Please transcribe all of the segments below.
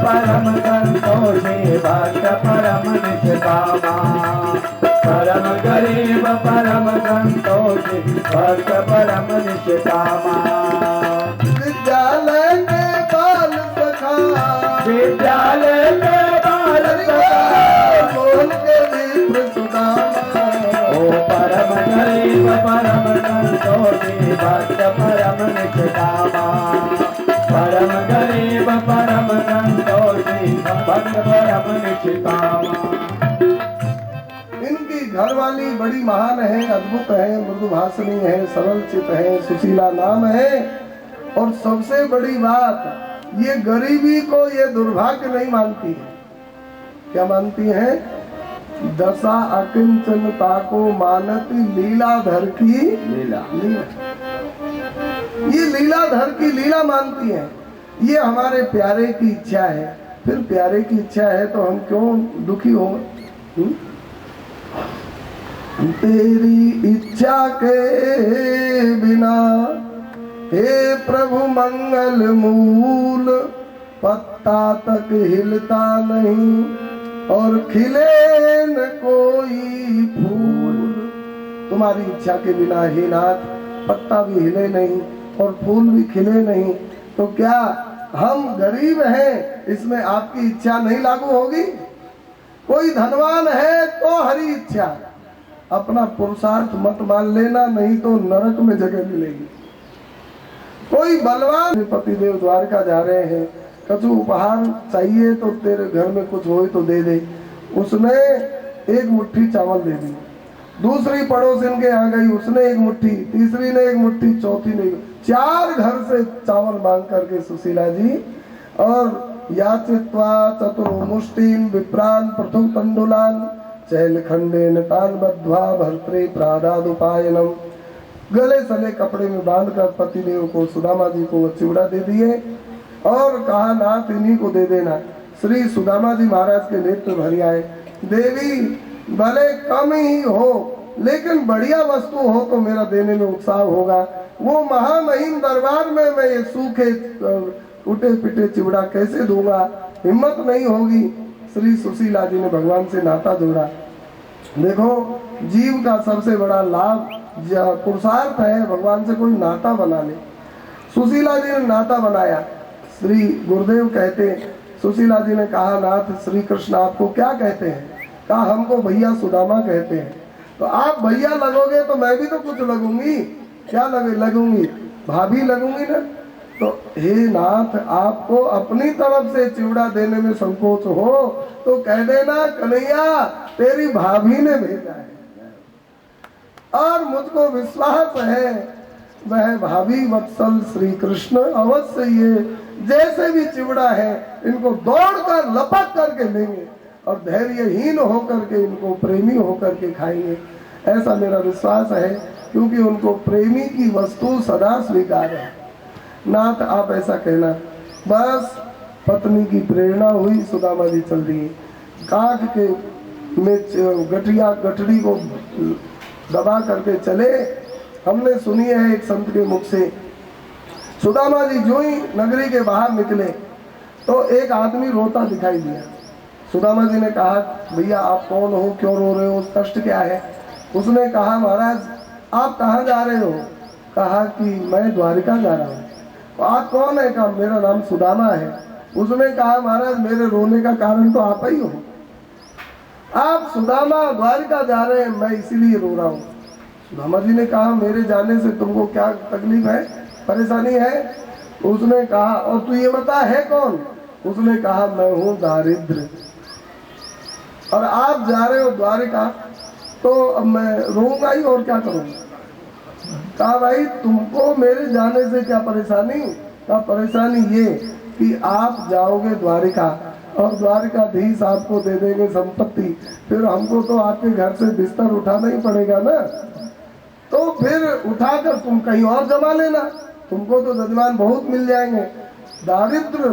परम संतोषी भक्त परम निष्कामा। परम गरीब परम संतोषी भक्त परम निष्कामा। विद्यालय के बाल सखा, विद्यालय के बाल सखा, मोहन के विप्र सुदामा। ओ परम गरीब परम संतोषी भक्त परम निष्कामा। परम गरीब परम संतोषी भक्त परम निष्कामा। इनकी घरवाली बड़ी महान है, अद्भुत है, मृदुभाषिणी है, सरल चित है, सुशीला नाम है। और सबसे बड़ी बात, ये गरीबी को ये दुर्भाग्य नहीं मानती है। क्या मानती है? दशा अकिंचनता को मानती लीलाधर की लीला। ये लीलाधर की लीला मानती है। ये हमारे प्यारे की इच्छा है। फिर प्यारे की इच्छा है तो हम क्यों दुखी हो? तेरी इच्छा के बिना हे प्रभु मंगल मूल, पत्ता तक हिलता नहीं और खिले न कोई फूल। तुम्हारी इच्छा के बिना हे नाथ पत्ता भी हिले नहीं और फूल भी खिले नहीं, तो क्या हम गरीब हैं, इसमें आपकी इच्छा नहीं लागू होगी? कोई धनवान है तो हरी इच्छा, अपना पुरुषार्थ मत मान लेना, नहीं तो नरक में जगह मिलेगी। कोई बलवान पतिदेव द्वारका जा रहे हैं, कछु उपहार चाहिए तो तेरे घर में कुछ हो तो दे दे। उसने एक मुट्ठी चावल दे दी। दूसरी पड़ोसिन के यहाँ गई, उसने एक मुट्ठी, तीसरी ने एक मुट्ठी, चौथी ने 4 घर से चावल मांग करके सुशीला जी, और याचित्वा चतुर्मुष्टिं विप्रान पृथुक तंडुलान चैल खंडेन तान बद्ध्वा भर्त्रे प्रादादुपायनम। गले सले कपड़े में बांधकर पतिदेव को, सुदामा जी को चिवड़ा दे दिए और कहा नाथ इन्हीं को दे देना। श्री सुदामा जी महाराज के नेत्र भर आए। देवी भले कम ही हो लेकिन बढ़िया वस्तु हो तो मेरा देने में उत्साह होगा। वो महामहिम दरबार में मैं ये सूखे टूटे पिटे चिवड़ा कैसे दूंगा, हिम्मत नहीं होगी। श्री सुशीला जी ने भगवान से नाता जोड़ा। देखो जीव का सबसे बड़ा लाभ पुरुषार्थ है भगवान से कोई नाता बना ले। सुशीला जी ने नाता बनाया। श्री गुरुदेव कहते, सुशीला जी ने कहा नाथ श्री कृष्ण आपको क्या कहते हैं? कहा हमको भैया सुदामा कहते हैं। तो आप भैया लगोगे तो मैं भी तो कुछ लगूंगी। क्या लगूंगी? भाभी लगूंगी ना। तो हे नाथ आपको अपनी तरफ से चिवड़ा देने में संकोच हो तो कह देना कन्हैया तेरी भाभी ने भेजा है, और मुझको विश्वास है वह भाभी वत्सल श्री कृष्ण अवश्य ये जैसे भी चिवड़ा है इनको दौड़कर लपक करके लेंगे और धैर्यहीन होकर के इनको प्रेमी होकर के खाएंगे। ऐसा मेरा विश्वास है, क्योंकि उनको प्रेमी की वस्तु सदा स्वीकार है। नाथ आप ऐसा कहना। बस पत्नी की प्रेरणा हुई, सुदामा जी चल दिए। काठ के में गठड़ी को दबा करके चले। हमने सुनी है एक संत के मुख से, सुदामा जी जो ही नगरी के बाहर निकले तो एक आदमी रोता दिखाई दिया। सुदामा जी ने कहा भैया आप कौन हो, क्यों रो रहे हो, कष्ट क्या है? उसने कहा महाराज आप कहाँ जा रहे हो? कहा कि मैं द्वारिका जा रहा हूँ। तो आप कौन है? कहा मेरा नाम सुदामा है। उसने कहा महाराज मेरे रोने का कारण तो आप ही हो। आप सुदामा द्वारिका जा रहे हैं, मैं इसीलिए रो रहा हूँ। सुदामा जी ने कहा मेरे जाने से तुमको क्या तकलीफ है, परेशानी है? उसने कहा और तू ये बता है कौन? उसने कहा मैं हूँ दारिद्र, और आप जा रहे हो द्वारिका, तो अब मैं रोऊंगा ही और क्या करूँगा। कहा भाई तुमको मेरे जाने से क्या परेशानी? कहा परेशानी ये कि आप जाओगे द्वारिका और द्वारिकाधीश आपको दे देंगे संपत्ति, फिर हमको तो आपके घर से बिस्तर उठाना ही पड़ेगा ना। तो फिर उठाकर तुम कहीं और जमा लेना, तुमको तो जजमान बहुत मिल जाएंगे। दारिद्र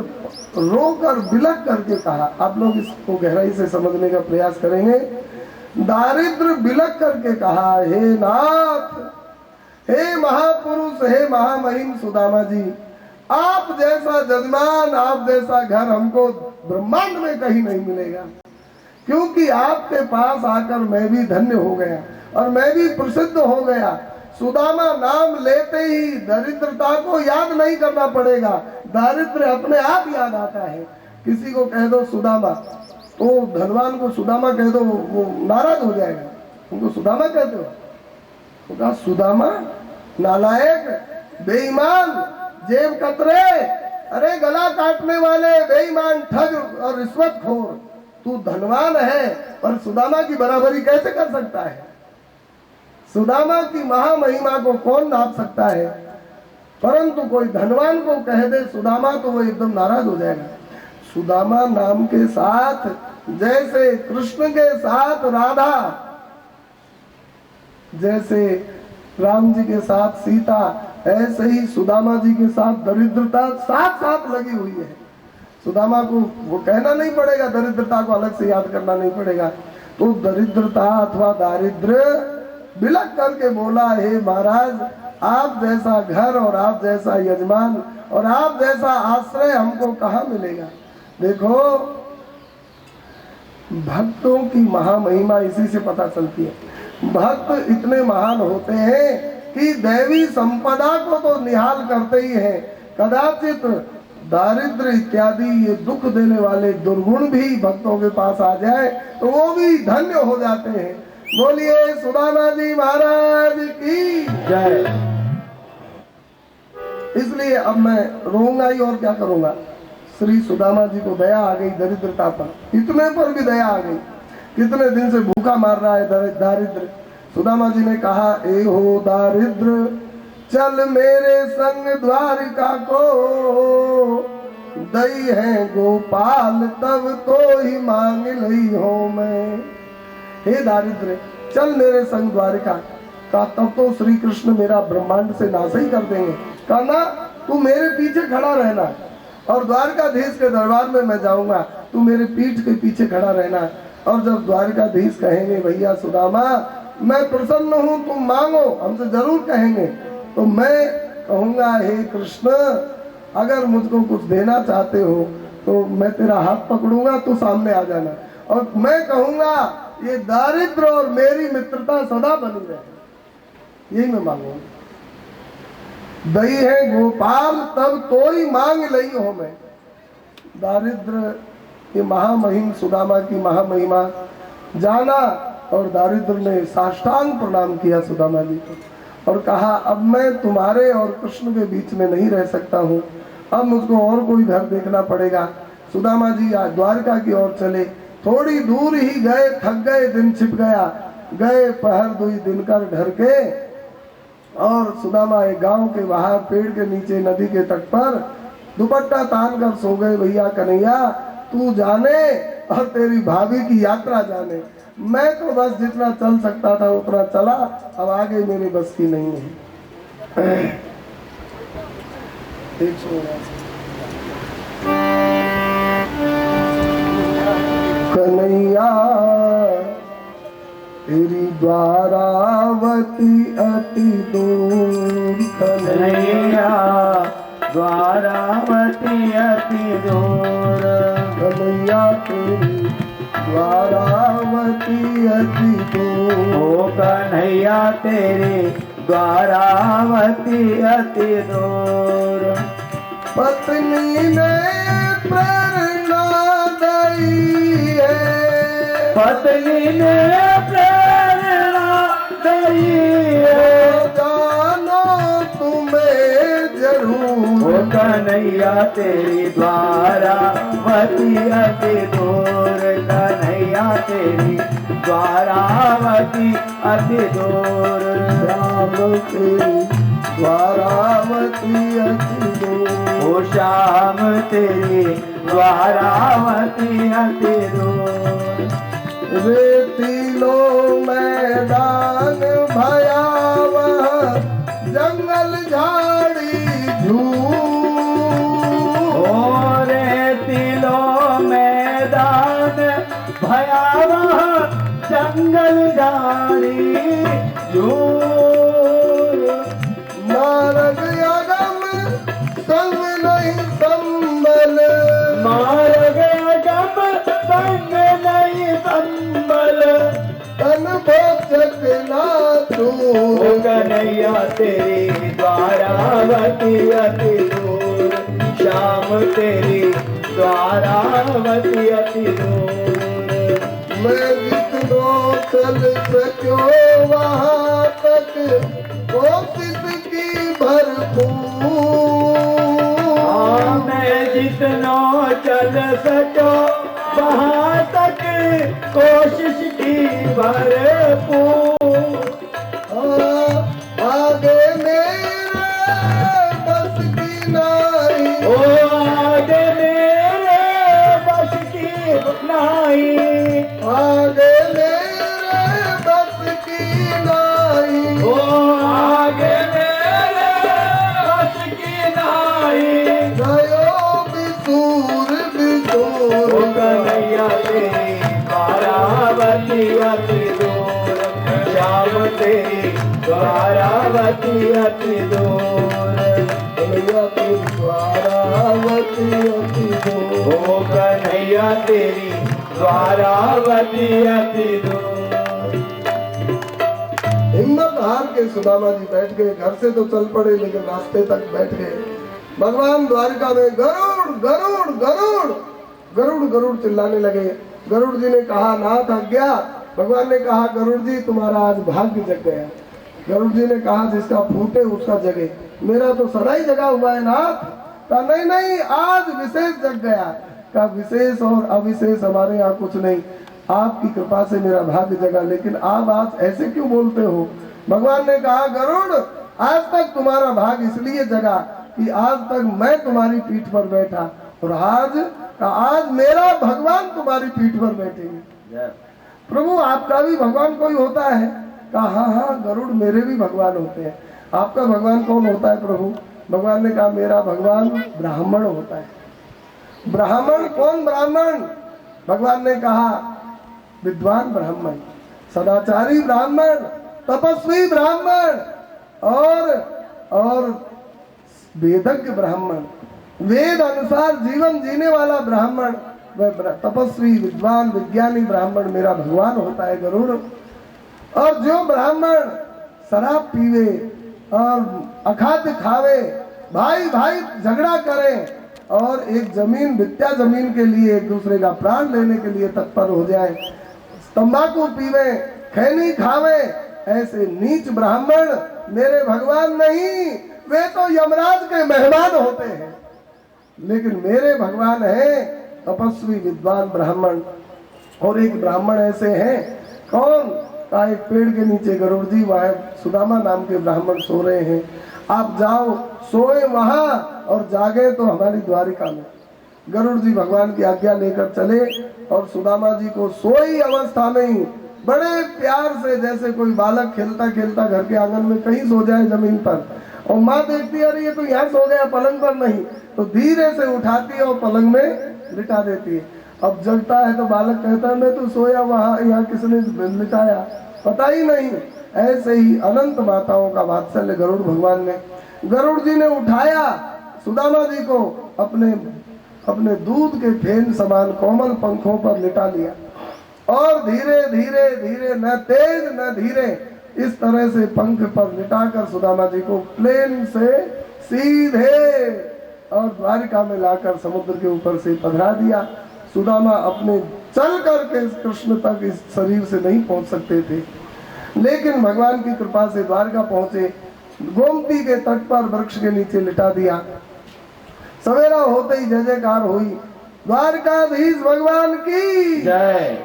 रोकर बिलख करके कहा। आप लोग इसको गहराई से समझने का प्रयास करेंगे। दारिद्र बिलख करके कहा हे नाथ, हे महापुरुष, हे महामहिम सुदामा जी, आप जैसा जजमान, आप जैसा घर हमको ब्रह्मांड में कहीं नहीं मिलेगा, क्योंकि आपके पास आकर मैं भी धन्य हो गया और मैं भी प्रसिद्ध हो गया। सुदामा नाम लेते ही दरिद्रता को याद नहीं करना पड़ेगा, दारिद्र्य अपने आप याद आता है। किसी को कह दो सुदामा, तो धनवान को सुदामा कह दो, वो नाराज हो जाएगा। उनको सुदामा कहते हो, तो कहा सुदामा नालायक, बेईमान, जेब कतरे, अरे गला काटने वाले, बेईमान, ठग और रिश्वतखोर, तू धनवान है पर सुदामा की बराबरी कैसे कर सकता है? सुदामा की महामहिमा को कौन नाप सकता है? परंतु कोई धनवान को कह दे सुदामा तो वो एकदम नाराज हो जाएगा। सुदामा नाम के साथ जैसे कृष्ण के साथ राधा, जैसे राम जी के साथ सीता, ऐसे ही सुदामा जी के साथ दरिद्रता साथ साथ लगी हुई है। सुदामा को वो कहना नहीं पड़ेगा, दरिद्रता को अलग से याद करना नहीं पड़ेगा। तो दरिद्रता अथवा दारिद्र्य बिलक करके बोला, हे महाराज, आप जैसा घर और आप जैसा यजमान और आप जैसा आश्रय हमको कहाँ मिलेगा? देखो, भक्तों की महामहिमा इसी से पता चलती है। भक्त इतने महान होते हैं कि दैवी संपदा को तो निहाल करते ही हैं, कदाचित दारिद्र्य इत्यादि ये दुख देने वाले दुर्गुण भी भक्तों के पास आ जाए तो वो भी धन्य हो जाते हैं। बोलिए सुदामा जी महाराज की जय। इसलिए अब मैं रोऊंगा ही और क्या करूंगा। श्री सुदामा जी को दया आ गई दरिद्रता पर, इतने पर भी दया आ गई। कितने दिन से भूखा मार रहा है दारिद्र। सुदामा जी ने कहा, ए हो दारिद्र, चल मेरे संग द्वारिका को, दई है गोपाल तब तो ही मांग लई हो मैं। हे दारिद्र, चल मेरे संग द्वारिका का, तब तो श्री कृष्ण मेरा ब्रह्मांड से नाश ही कर देंगे। कहना तू मेरे पीछे खड़ा रहना और द्वारकाधीश के दरबार में मैं जाऊंगा, तू मेरे पीठ के पीछे खड़ा रहना। और जब द्वारकाधीश कहेंगे भैया सुदामा मैं प्रसन्न हूँ, तुम मांगो, हमसे जरूर कहेंगे, तो मैं कहूँगा हे कृष्ण, अगर मुझको कुछ देना चाहते हो तो मैं तेरा हाथ पकड़ूंगा, तू सामने आ जाना। और मैं कहूँगा ये दारिद्र और मेरी मित्रता सदा बनी रहे, यही मैं मांगूंगा। दई है गोपाल तब तो ही मांग लई हो मैं। दारिद्र ये महामहिम सुदामा की महामहिमा जाना और दारिद्र ने साष्टांग प्रणाम किया सुदामा जी को और कहा, अब मैं तुम्हारे और कृष्ण के बीच में नहीं रह सकता हूँ, अब मुझको और कोई घर देखना पड़ेगा। सुदामा जी द्वारका की ओर चले, थोड़ी दूर ही गए, थक गए, दिन छिप गया, गए पहर दुई दिनकर ढर के, और सुदामा एक गांव के बाहर पेड़ के नीचे नदी के तट पर दुपट्टा तान कर सो गए। भैया कन्हैया तू जाने और तेरी भाभी की यात्रा जाने, मैं तो बस जितना चल सकता था उतना चला, अब आगे मेरे बस की नहीं है। कन्हैया तेरी द्वारावती अति दूर, कन्हैया द्वारावती अति दूर, कन्हैया तेरी द्वारावती अति दूर। ओ कन्हैया तेरी द्वारावती अति दूर। पत्नी ने प्रेरणा दी है, पत्नी ने प्रेरणा दी है, जानो तुम्हें जरूर। ओ कन्हैया तेरी द्वारावती अति दूर, कन्हैया तेरी द्वारावती अति दूर। श्याम तेरी द्वारावती अति दूर, ओ श्याम तेरी द्वारावती अति दूर। रेतीलो मैदान भयावह, जंगल झाड़ी झूर। ओ रेतीलो मैदान भयावह, जंगल झाड़ी झूर। मार्ग अगम संग कन्हैया तेरी द्वारावती अति दूर, श्याम तेरी द्वारावती अति दूर। मैं जितनो चल सको वहाँ तक कोशिश की भरपूर। मैं जितना चल सको वहाँ तक कोशिश की भरपूर। आगे मेरे बस की नहीं, ओ आगे मेरे बस की नहीं, आगे मेरे बस की नहीं, ओ आगे मेरे बस की नहीं। गयो बिसूर बिसूर। ओ कन्हैया तेरी द्वारावती अति दूर, श्याम तेरी द्वारावती अति दूर। कन्हैया तेरी द्वारावती अति दूर। ओ कन्हैया तेरी द्वारावती अति दूर। हिम्मत हार के सुदामा जी बैठ गए। घर से तो चल पड़े लेकिन रास्ते तक बैठ गए। भगवान द्वारिका में गरुड़ गरुड़ गरुड़ गरुड़ गरुड़ चिल्लाने लगे। गरुड़ जी ने कहा नाथ आज्ञा। भगवान ने कहा गरुड़ जी तुम्हारा आज भाग्य जग गया। गरुड़ जी ने कहा जिसका फूटे उसका जगे, मेरा तो सदा ही जगा हुआ है नाथ। कहा नहीं नहीं आज विशेष जग गया। कहा विशेष और अविशेष हमारे यहाँ कुछ नहीं, आपकी कृपा से मेरा भाग्य जगा, लेकिन आप आज ऐसे क्यों बोलते हो। भगवान ने कहा गरुड़ आज तक तुम्हारा भाग्य इसलिए जगा कि आज तक मैं तुम्हारी पीठ पर बैठा और आज मेरा भगवान तुम्हारी पीठ पर बैठेंगे। प्रभु आपका भी भगवान कोई होता है। कहा हाँ हाँ गरुड़ मेरे भी भगवान होते हैं। आपका भगवान कौन होता है प्रभु। भगवान ने कहा मेरा भगवान ब्राह्मण होता है। ब्राह्मण कौन ब्राह्मण। भगवान ने कहा विद्वान ब्राह्मण, सदाचारी ब्राह्मण, तपस्वी ब्राह्मण और वेदज्ञ ब्राह्मण, वेद अनुसार जीवन जीने वाला ब्राह्मण, वह तपस्वी विद्वान विज्ञानी ब्राह्मण मेरा भगवान होता है गरुड़। और जो ब्राह्मण शराब पीवे और अखाद्य खावे, भाई भाई झगड़ा करे और एक जमीन विद्या जमीन के लिए एक दूसरे का प्राण लेने के लिए तत्पर हो जाए, तंबाकू पीवे, खैनी खावे, ऐसे नीच ब्राह्मण मेरे भगवान नहीं, वे तो यमराज के मेहमान होते हैं। लेकिन मेरे भगवान हैं तपस्वी विद्वान ब्राह्मण। और एक ब्राह्मण ऐसे हैं कौन। का एक पेड़ के नीचे गरुड़ जी वहाँ सुदामा नाम के ब्राह्मण सो रहे हैं। आप जाओ सोए वहां और जागे तो हमारी द्वारिका में। गरुड़ जी भगवान की आज्ञा लेकर चले और सुदामा जी को सोई अवस्था में ही बड़े प्यार से, जैसे कोई बालक खेलता खेलता घर के आंगन में कहीं सो जाए जमीन पर, और माँ देखती है अरे ये तो यहाँ सो गया पलंग पर नहीं, तो धीरे से उठाती है और पलंग में लिटा देती है। अब जगता है तो बालक कहता है मैं तो सोया वहाँ, यहाँ किसने लिटाया पता ही नहीं। ऐसे ही अनंत माताओं का वात्सल्य गरुड़ भगवान ने। गरुड़ जी ने उठाया सुदामा जी को अपने दूध के फेन समान कोमल पंखों पर लिटा लिया और धीरे धीरे धीरे न तेज न धीरे इस तरह से पंख पर लिटाकर सुदामा जी को प्लेन से सीधे और द्वारिका में लाकर समुद्र के ऊपर से पधरा दिया। सुदामा अपने चल करके कृष्ण तक इस शरीर से नहीं पहुंच सकते थे, लेकिन भगवान की कृपा से द्वारका पहुंचे। गोमती के तट पर वृक्ष के नीचे लिटा दिया। सवेरा होते ही जय जयकार हुई, द्वारकाधीश भगवान की जय।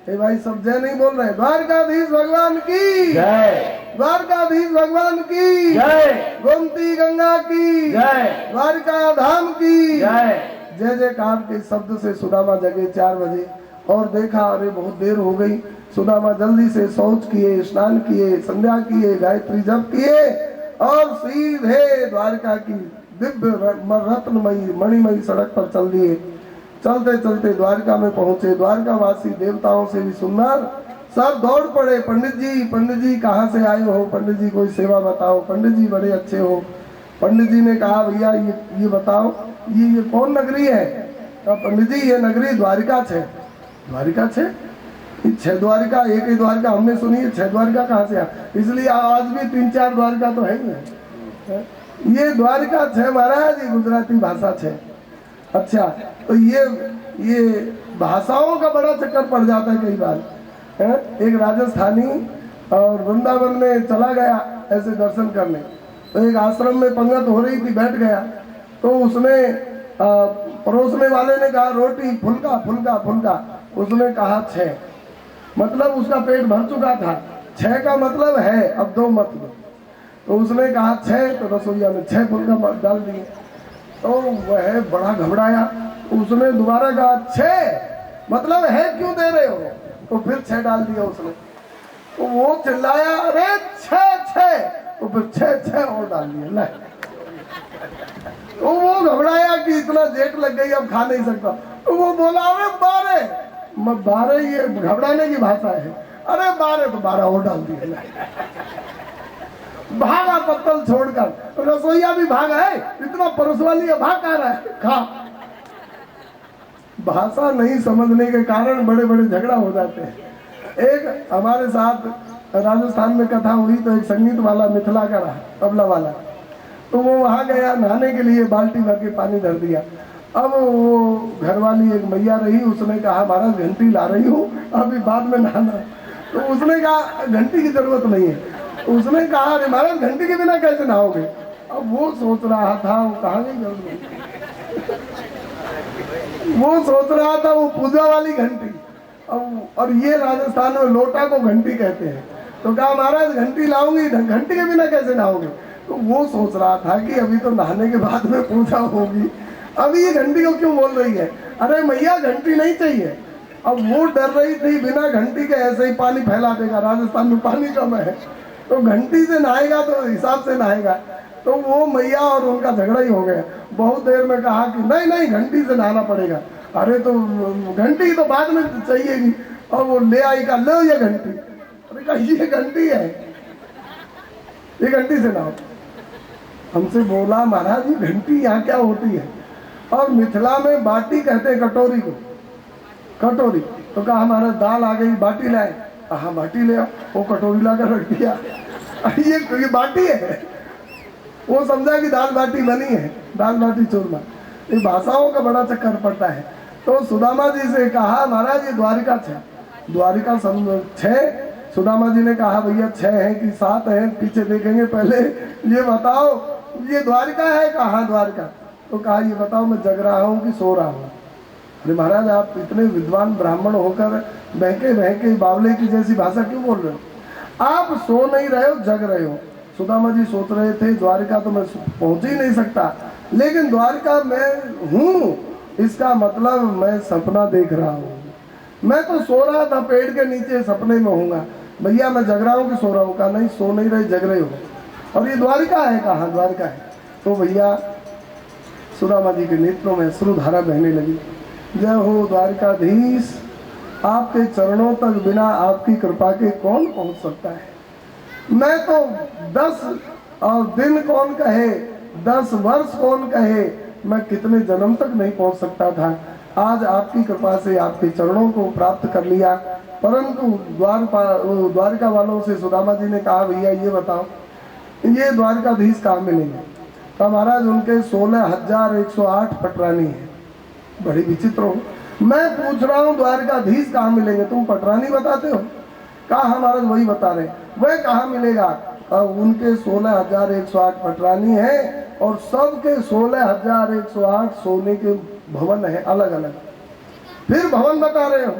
ए भाई सब जय नहीं बोल रहे। द्वारकाधीश भगवान की जय, द्वारकाधीश भगवान की जय, गोमती गंगा की जय, द्वारका धाम की जय। जय जयकार के शब्द से सुदामा जगे 4 बजे और देखा अरे बहुत देर हो गई। सुदामा जल्दी से शौच किए, स्नान किए, संध्या किए, गायत्री जप किए और सीधे द्वारका की दिव्य रत्नमयी मणिमयी सड़क पर चल दिए। चलते चलते द्वारका में पहुंचे। द्वारका वासी देवताओं से भी सुंदर सब दौड़ पड़े। पंडित जी कहाँ से आए हो, पंडित जी कोई सेवा बताओ, पंडित जी बड़े अच्छे हो। पंडित जी ने कहा भैया ये बताओ ये कौन नगरी है। तो पंडित जी ये नगरी द्वारिका छे। द्वारिका छे छह द्वारिका, एक ही द्वारिका हमने सुनी है, छह द्वारिका कहाँ से आ? इसलिए आज भी 3-4 द्वारिका तो है ही है। ये द्वारिका छह महाराज, ये गुजराती भाषा छह। अच्छा, तो ये भाषाओं का बड़ा चक्कर पड़ जाता है कई बार है? एक राजस्थानी और वृंदावन में चला गया ऐसे दर्शन करने, तो एक आश्रम में पंगत हो रही थी, बैठ गया, तो उसने परोसने वाले ने कहा रोटी फुल्का फुल्का फुल्का, उसने कहा 6, मतलब उसका पेट भर चुका था। 6 का मतलब है, अब 2 मत दो। तो उसने कहा 6, तो रसोईया ने 6 फुल्का डाल दिए। तो वह बड़ा घबराया, उसने दोबारा कहा 6 मतलब है क्यों दे रहे हो? तो फिर 6 डाल दिया उसने। तो वो चिल्लाया अरे 6, तो फिर 6 और डाल दिया। तो वो घबराया कि इतना जेट लग गई, अब खा नहीं सकता। तो वो बोला अरे 12, ये घबराने की भाषा है, अरे 12, तो 12 और डाल दिए। भागा पत्तल छोड़कर, तो रसोईया भी भागा है, इतना परोसवा लिया, भाग आ रहा है, खा। भाषा नहीं समझने के कारण बड़े बड़े झगड़ा हो जाते हैं। एक हमारे साथ राजस्थान में कथा हुई, तो एक संगीत वाला मिथिला का रहा, तबला वाला, तो वो वहां गया नहाने के लिए, बाल्टी भर के पानी धर दिया। अब वो घरवाली एक मैया रही, उसने कहा महाराज घंटी ला रही हूँ, अभी बाद में नहाना। तो उसने कहा घंटी की जरूरत नहीं है। उसने कहा अरे महाराज घंटी के बिना कैसे नहाओगे? अब वो सोच रहा था, वो कहाँ गई जरूरत, वो सोच रहा था वो पूजा वाली घंटी। अब और ये राजस्थान में लोटा को घंटी कहते हैं। तो कहा महाराज घंटी लाऊंगी, घंटी के बिना कैसे नहाओगे? तो वो सोच रहा था कि अभी तो नहाने के बाद में पूजा होगी, अभी ये घंटी को क्यों बोल रही है? अरे मैया घंटी नहीं चाहिए। अब वो डर रही थी बिना घंटी के ऐसे ही पानी फैला देगा, राजस्थान में पानी कम है, तो घंटी से नहाएगा तो हिसाब से नहाएगा। तो वो मैया और उनका झगड़ा ही हो गया। बहुत देर में कहा कि नहीं नहीं घंटी से नहाना पड़ेगा। अरे तो घंटी तो बाद में चाहिएगी। और वो ले आई, का लो ये घंटी। अरे कहा ये घंटी है, ये घंटी से नहाओ। हमसे बोला महाराज ये घंटी यहाँ क्या होती है? और मिथिला में बाटी कहते हैं कटोरी को, कटोरी। तो कहा हमारा दाल आ गई, बाटी लाए। हाँ बाटी ले आओ। वो कटोरी ला कर रख दिया। ये बाटी है। वो समझा कि दाल बाटी बनी है, दाल बाटी चूरमा। ये भाषाओं का बड़ा चक्कर पड़ता है। तो सुदामा जी से कहा महाराज ये द्वारिका 6, द्वारिका 6। सुदामा जी ने कहा भैया 6 है कि 7 है, पीछे देखेंगे, पहले ये बताओ ये द्वारिका है? कहाँ द्वारिका? तो कहा ये बताओ मैं जग रहा हूँ कि सो रहा हूँ? अरे महाराज आप इतने विद्वान ब्राह्मण होकर बहके बहके बावले की जैसी भाषा क्यों बोल रहे हो? आप सो नहीं रहे हो, जग रहे हो। सुदामा जी सोच रहे थे द्वारिका तो मैं पहुंच ही नहीं सकता, लेकिन द्वारिका मैं हूँ, इसका मतलब मैं सपना देख रहा हूँ। मैं तो सो रहा था पेड़ के नीचे, सपने में हूँगा। भैया मैं जग रहा हूँ कि सो रहा हूँ? कहा नहीं सो नहीं रहे, जग रहे हो। और ये द्वारिका है? कहा द्वारिका है। तो भैया सुदामा जी के नेत्रों में अश्रुधारा बहने लगी। जय हो द्वारिकाधीश, आपके चरणों तक बिना आपकी कृपा के कौन पहुंच सकता है? मैं तो 10 और दिन कौन कहे, 10 वर्ष कौन कहे, मैं कितने जन्म तक नहीं पहुंच सकता था। आज आपकी कृपा से आपके चरणों को प्राप्त कर लिया। परंतु द्वारिका वालों से सुदामा जी ने कहा भैया ये बताओ ये द्वारिकाधीश कहाँ मिलेंगे? तो महाराज उनके 16,108 पटरानी है। बड़ी विचित्र हो। मैं पूछ रहा हूँ द्वारिकाधीश कहाँ मिलेंगे, तुम पटरानी बताते हो? कहा महाराज वही बता रहे। वह कहाँ मिलेगा? उनके 16,108 पटरानी है और सबके 16,108 सोने के भवन है अलग अलग। फिर भवन बता रहे हो?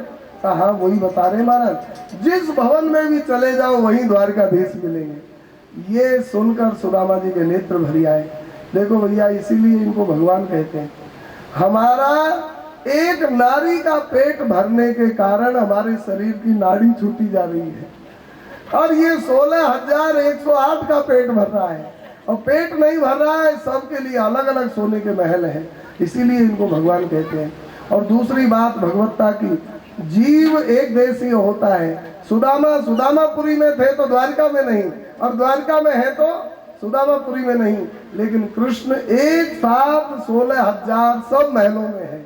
कहा वही बता रहे महाराज, जिस भवन में भी चले जाओ वहीं द्वारिकाधीश मिलेंगे। ये सुनकर सुदामा जी के नेत्र भरी आए। देखो भैया इसीलिए इनको भगवान कहते हैं। हमारा एक नारी का पेट भरने के कारण हमारे शरीर की नाड़ी छूटी जा रही है, और ये 16,108 का पेट भर रहा है। और पेट नहीं भर रहा है, सबके लिए अलग अलग सोने के महल हैं, इसीलिए इनको भगवान कहते हैं। और दूसरी बात भगवत्ता की, जीव एक देशीय होता है। सुदामापुरी में थे तो द्वारिका में नहीं, और द्वारिका में है तो सुदामापुरी में नहीं, लेकिन कृष्ण एक साथ 16,000 सब महलों में है।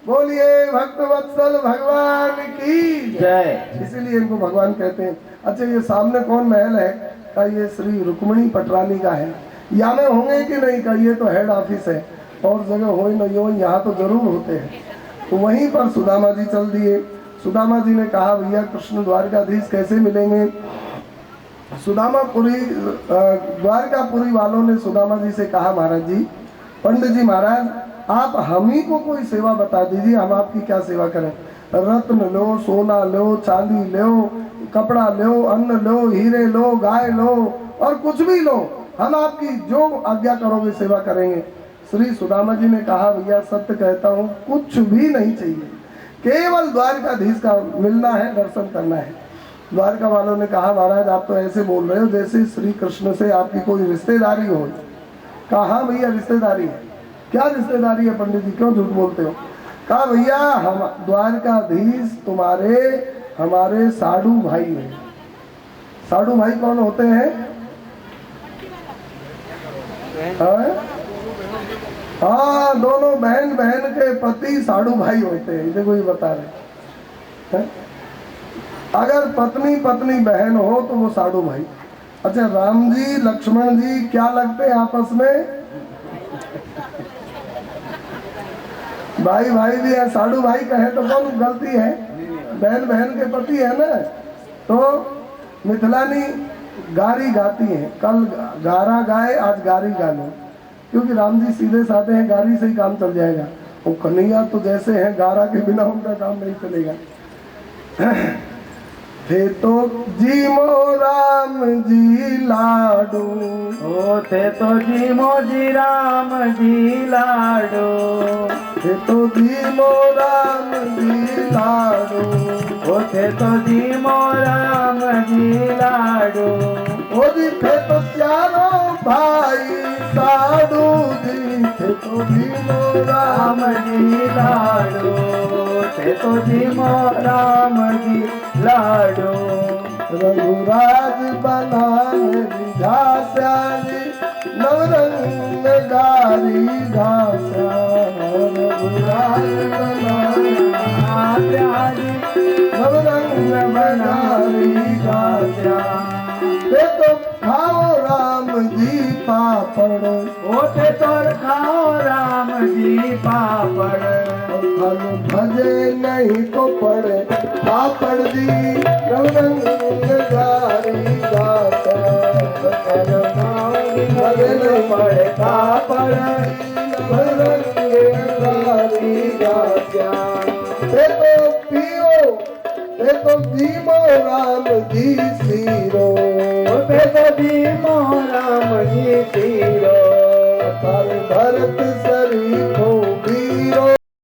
बोलिए भक्त वत्सल भगवान की जय। इसीलिए इनको भगवान कहते हैं। अच्छा ये सामने कौन महल है? का ये श्री रुक्मिणी पटरानी का है। यहाँ में होंगे कि नहीं? का ये तो हेड ऑफिस है, और जगह हो नहीं हो, यहाँ तो जरूर होते हैं। तो वहीं पर सुदामा जी चल दिए। सुदामा जी ने कहा भैया कृष्ण द्वारकाधीश कैसे मिलेंगे? सुदामापुरी द्वारकापुरी वालों ने सुदामा जी से कहा महाराज जी, पंडित जी महाराज आप हम ही को कोई सेवा बता दीजिए, हम आपकी क्या सेवा करें? रत्न लो, सोना लो, चांदी लो, कपड़ा लो, अन्न लो, हीरे लो, गाय लो, और कुछ भी लो, हम आपकी जो आज्ञा करोगे सेवा करेंगे। श्री सुदामा जी ने कहा भैया सत्य कहता हूँ कुछ भी नहीं चाहिए, केवल द्वारकाधीश का मिलना है, दर्शन करना है। द्वारका वालों ने कहा महाराज आप तो ऐसे बोल रहे हो जैसे श्री कृष्ण से आपकी कोई रिश्तेदारी हो। कहा हाँ भैया रिश्तेदारी है। क्या रिश्तेदारी है पंडित जी, क्यों झूठ बोलते हो? कहा भैया हम द्वारकाधीश तुम्हारे हमारे साधु भाई हैं। साधु भाई कौन होते हैं? हाँ दोनों बहन बहन के पति साधु भाई होते हैं, इसे कोई बता रहे हैं? अगर पत्नी पत्नी बहन हो तो वो साधु भाई। अच्छा राम जी लक्ष्मण जी क्या लगते हैं आपस में? भाई भाई भी है, साधु भाई कहे तो कौन गलती है? बहन बहन के पति है ना। तो मिथिलानी गारी गाती है, कल गारा गाए आज गारी गा लो, क्योंकि राम जी सीधे साधे हैं, गारी से ही काम चल जाएगा। वो कन्हैया तो जैसे हैं गारा के बिना उनका काम नहीं चलेगा। थे तो जी मो राम जी लाडू, ओ थे तो जी मोजी राम जी लाडो, थे तो जी मो राम जी लाडू, ओ थे तो जी मो राम जी लाडो, ओ जी थे तो चारों भाई साधु जी, थे तो जी मो राम राम जी लाडो, थे तो जी मो राम जी लाडो। रघुराज बनाने घास्या जी, नवरंग गारी घास्या, रघुराज बनाने नवरंग बनारी घास्या। ते तो खाओ राम जी पापड़, ओते तोर खाओ राम जी पापड़, फल भजे नहीं तो पड़े पापड़ जी, नवरंग गारी घास्या, फल भजे नहीं पड़े पापड़, नवरंग गारी घास्या। देखो पियो देखो जीवो राम जी सीरो, ओते तो जी मो राम जी तीरो, भरत से